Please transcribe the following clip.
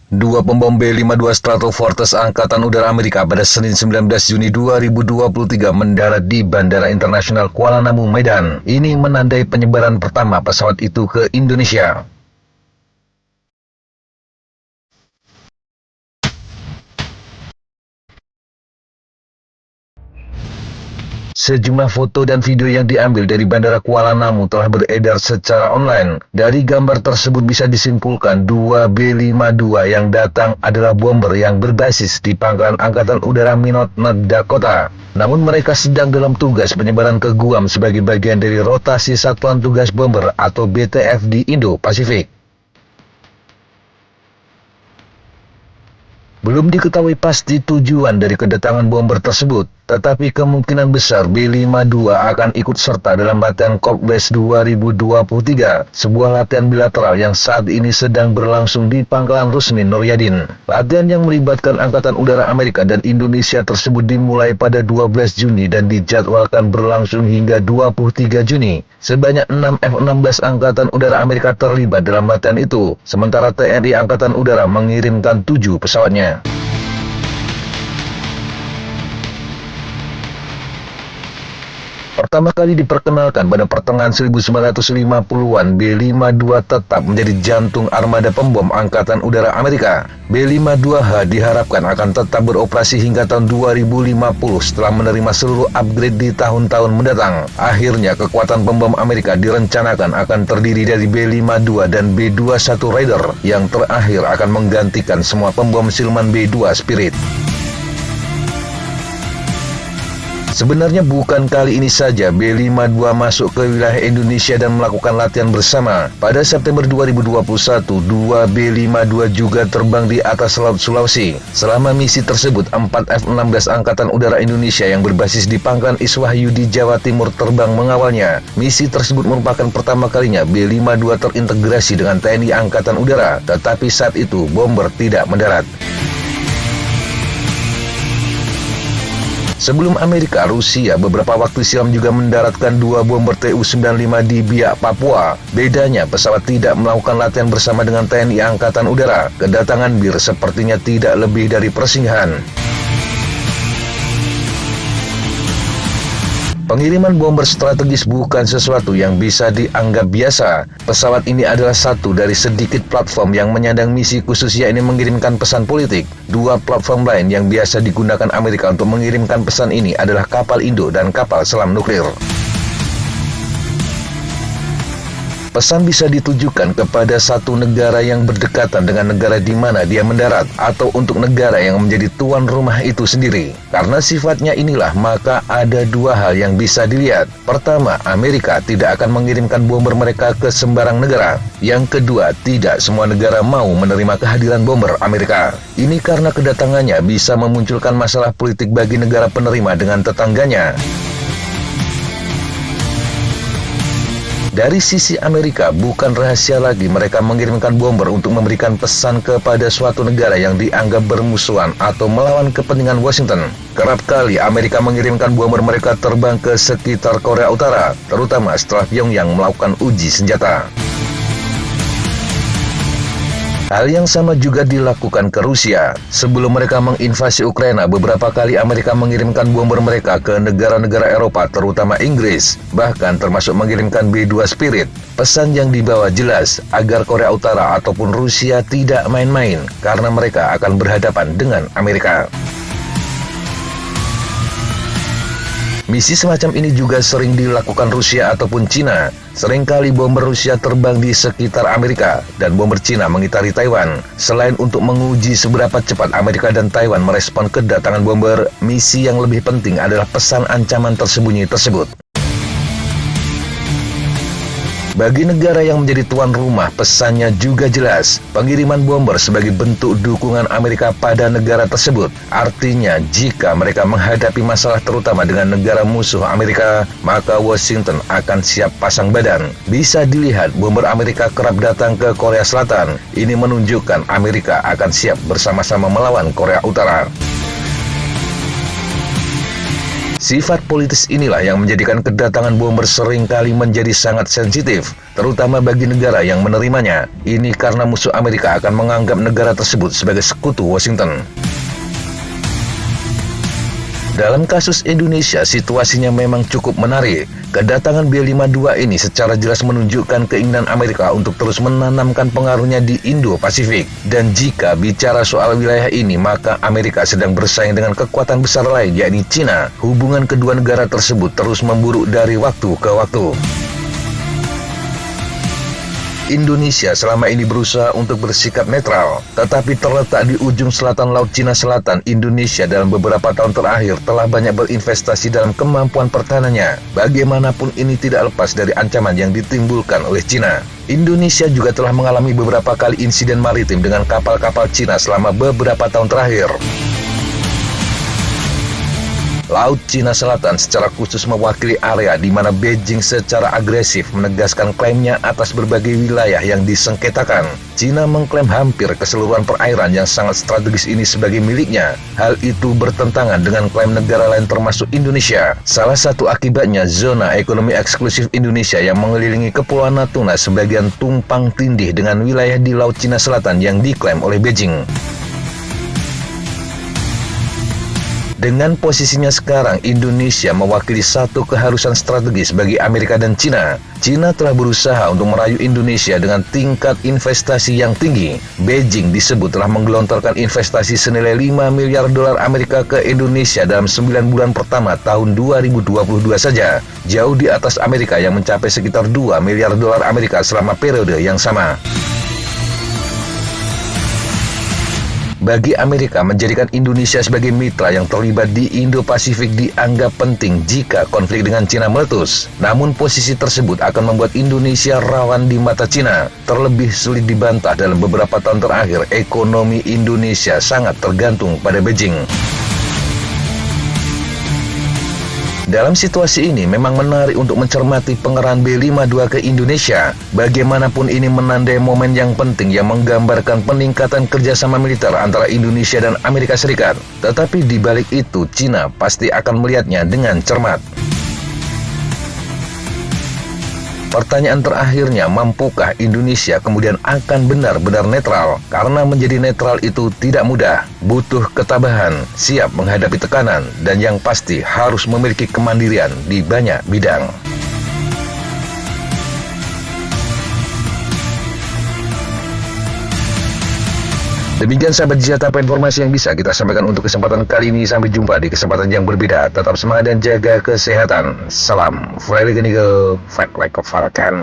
Dua pembom B-52 Stratofortress Angkatan Udara Amerika pada Senin 19 Juni 2023 mendarat di Bandara Internasional Kuala Namu, Medan. Ini menandai penyebaran pertama pesawat itu ke Indonesia. Sejumlah foto dan video yang diambil dari Bandara Kuala Namu telah beredar secara online. Dari gambar tersebut bisa disimpulkan dua B-52 yang datang adalah bomber yang berbasis di Pangkalan Angkatan Udara Minot, North Dakota. Namun mereka sedang dalam tugas penyebaran ke Guam sebagai bagian dari rotasi Satuan Tugas Bomber atau BTF di Indo-Pasifik. Belum diketahui pasti tujuan dari kedatangan bomber tersebut, tetapi kemungkinan besar B-52 akan ikut serta dalam latihan Kopbes 2023, sebuah latihan bilateral yang saat ini sedang berlangsung di Pangkalan Rusmi Noryadin. Latihan yang melibatkan Angkatan Udara Amerika dan Indonesia tersebut dimulai pada 12 Juni dan dijadwalkan berlangsung hingga 23 Juni. Sebanyak 6 F-16 Angkatan Udara Amerika terlibat dalam latihan itu, sementara TNI Angkatan Udara mengirimkan 7 pesawatnya. Pertama kali diperkenalkan pada pertengahan 1950-an, B-52 tetap menjadi jantung armada pembom Angkatan Udara Amerika. B-52H diharapkan akan tetap beroperasi hingga tahun 2050 setelah menerima seluruh upgrade di tahun-tahun mendatang. Akhirnya, kekuatan pembom Amerika direncanakan akan terdiri dari B-52 dan B-21 Raider, yang terakhir akan menggantikan semua pembom siluman B-2 Spirit. Sebenarnya bukan kali ini saja B-52 masuk ke wilayah Indonesia dan melakukan latihan bersama. Pada September 2021, dua B-52 juga terbang di atas Laut Sulawesi. Selama misi tersebut, 4 F-16 Angkatan Udara Indonesia yang berbasis di Pangkalan Iswahyu di Jawa Timur terbang mengawalnya. Misi tersebut merupakan pertama kalinya B-52 terintegrasi dengan TNI Angkatan Udara, tetapi saat itu bomber tidak mendarat. Sebelum Amerika, Rusia beberapa waktu silam juga mendaratkan dua bomber Tu-95 di Biak, Papua. Bedanya, pesawat tidak melakukan latihan bersama dengan TNI Angkatan Udara. Kedatangan BIR sepertinya tidak lebih dari persinggahan. Pengiriman bomber strategis bukan sesuatu yang bisa dianggap biasa. Pesawat ini adalah satu dari sedikit platform yang menyandang misi khusus, yakni mengirimkan pesan politik. Dua platform lain yang biasa digunakan Amerika untuk mengirimkan pesan ini adalah kapal Indo dan kapal selam nuklir. Pesan bisa ditujukan kepada satu negara yang berdekatan dengan negara di mana dia mendarat, atau untuk negara yang menjadi tuan rumah itu sendiri. Karena sifatnya inilah, maka ada dua hal yang bisa dilihat. Pertama, Amerika tidak akan mengirimkan bomber mereka ke sembarang negara. Yang kedua, tidak semua negara mau menerima kehadiran bomber Amerika. Ini karena kedatangannya bisa memunculkan masalah politik bagi negara penerima dengan tetangganya. Dari sisi Amerika, bukan rahasia lagi mereka mengirimkan bomber untuk memberikan pesan kepada suatu negara yang dianggap bermusuhan atau melawan kepentingan Washington. Kerap kali Amerika mengirimkan bomber mereka terbang ke sekitar Korea Utara, terutama setelah Pyongyang melakukan uji senjata. Hal yang sama juga dilakukan ke Rusia. Sebelum mereka menginvasi Ukraina, beberapa kali Amerika mengirimkan bomber mereka ke negara-negara Eropa, terutama Inggris, bahkan termasuk mengirimkan B-2 Spirit. Pesan yang dibawa jelas, agar Korea Utara ataupun Rusia tidak main-main, karena mereka akan berhadapan dengan Amerika. Misi semacam ini juga sering dilakukan Rusia ataupun Cina. Seringkali bomber Rusia terbang di sekitar Amerika, dan bomber Cina mengitari Taiwan. Selain untuk menguji seberapa cepat Amerika dan Taiwan merespon kedatangan bomber, misi yang lebih penting adalah pesan ancaman tersembunyi tersebut. Bagi negara yang menjadi tuan rumah, pesannya juga jelas. Pengiriman bomber sebagai bentuk dukungan Amerika pada negara tersebut. Artinya, jika mereka menghadapi masalah terutama dengan negara musuh Amerika, maka Washington akan siap pasang badan. Bisa dilihat, bomber Amerika kerap datang ke Korea Selatan. Ini menunjukkan Amerika akan siap bersama-sama melawan Korea Utara. Sifat politis inilah yang menjadikan kedatangan bomber seringkali menjadi sangat sensitif, terutama bagi negara yang menerimanya. Ini karena musuh Amerika akan menganggap negara tersebut sebagai sekutu Washington. Dalam kasus Indonesia, situasinya memang cukup menarik. Kedatangan B-52 ini secara jelas menunjukkan keinginan Amerika untuk terus menanamkan pengaruhnya di Indo-Pasifik. Dan jika bicara soal wilayah ini, maka Amerika sedang bersaing dengan kekuatan besar lain, yakni Cina. Hubungan kedua negara tersebut terus memburuk dari waktu ke waktu. Indonesia selama ini berusaha untuk bersikap netral, tetapi terletak di ujung selatan Laut Cina Selatan, Indonesia dalam beberapa tahun terakhir telah banyak berinvestasi dalam kemampuan pertahanannya. Bagaimanapun ini tidak lepas dari ancaman yang ditimbulkan oleh Cina. Indonesia juga telah mengalami beberapa kali insiden maritim dengan kapal-kapal Cina selama beberapa tahun terakhir. Laut Cina Selatan secara khusus mewakili area di mana Beijing secara agresif menegaskan klaimnya atas berbagai wilayah yang disengketakan. Cina mengklaim hampir keseluruhan perairan yang sangat strategis ini sebagai miliknya. Hal itu bertentangan dengan klaim negara lain termasuk Indonesia. Salah satu akibatnya zona ekonomi eksklusif Indonesia yang mengelilingi Kepulauan Natuna sebagian tumpang tindih dengan wilayah di Laut Cina Selatan yang diklaim oleh Beijing. Dengan posisinya sekarang, Indonesia mewakili satu keharusan strategis bagi Amerika dan Cina. Cina telah berusaha untuk merayu Indonesia dengan tingkat investasi yang tinggi. Beijing disebut telah menggelontorkan investasi senilai 5 miliar dolar Amerika ke Indonesia dalam 9 bulan pertama tahun 2022 saja. Jauh di atas Amerika yang mencapai sekitar 2 miliar dolar Amerika selama periode yang sama. Bagi Amerika, menjadikan Indonesia sebagai mitra yang terlibat di Indo-Pasifik dianggap penting jika konflik dengan Cina meletus. Namun posisi tersebut akan membuat Indonesia rawan di mata Cina. Terlebih sulit dibantah dalam beberapa tahun terakhir, ekonomi Indonesia sangat tergantung pada Beijing. Dalam situasi ini memang menarik untuk mencermati pengerahan B-52 ke Indonesia. Bagaimanapun ini menandai momen yang penting yang menggambarkan peningkatan kerjasama militer antara Indonesia dan Amerika Serikat. Tetapi di balik itu, Cina pasti akan melihatnya dengan cermat. Pertanyaan terakhirnya, mampukah Indonesia kemudian akan benar-benar netral? Karena menjadi netral itu tidak mudah, butuh ketabahan, siap menghadapi tekanan, dan yang pasti harus memiliki kemandirian di banyak bidang. Demikian sahabat Jatah informasi yang bisa kita sampaikan untuk kesempatan kali ini. Sampai jumpa di kesempatan yang berbeda. Tetap semangat dan jaga kesehatan. Salam Freddy Genigo, Fight Like a Falcon.